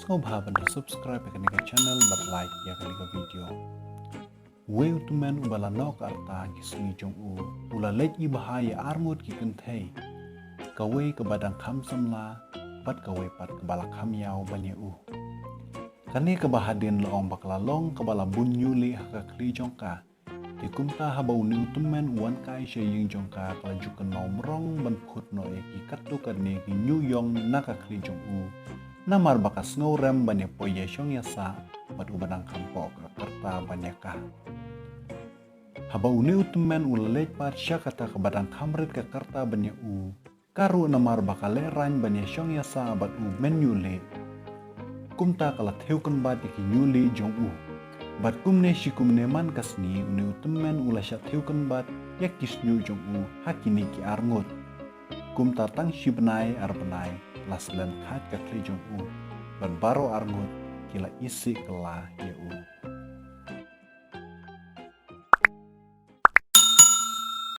Ngobha banda subscribe ke channel bat like ya kali ke video. We utumen ubala nok arta kisni jong ula lej I bahaya armut ki kenthei. Kawe ke badang kham samla pat kawe pat ke bala kham yau banye Kani ke bahadin loong bakla long ke bala bunyu li haka kli jongka. Di kumta habau ni utumen uan kai she ying jongka kala jukan nomrong ban phut no ki katu kadne ki New Yong naka kli jong Namar bakas ngorem banyak poye syong yasa bat ubadang kampok kerta banyakah. Habau ni utumen ulalej pat syakata ke badang kamrit ke kerta banyak karu namar bakale rain banyak syong yasa bat menyule. Kumta kala theukan bat iki nyuli jong bat kumne shikumne man kasni uni utumen ulasya theukan bat yakis nyu jong hakini ki arngot. Kumta tang shibnai arbenai las len khat ka kli jong ban baro arngot kila isi kela ya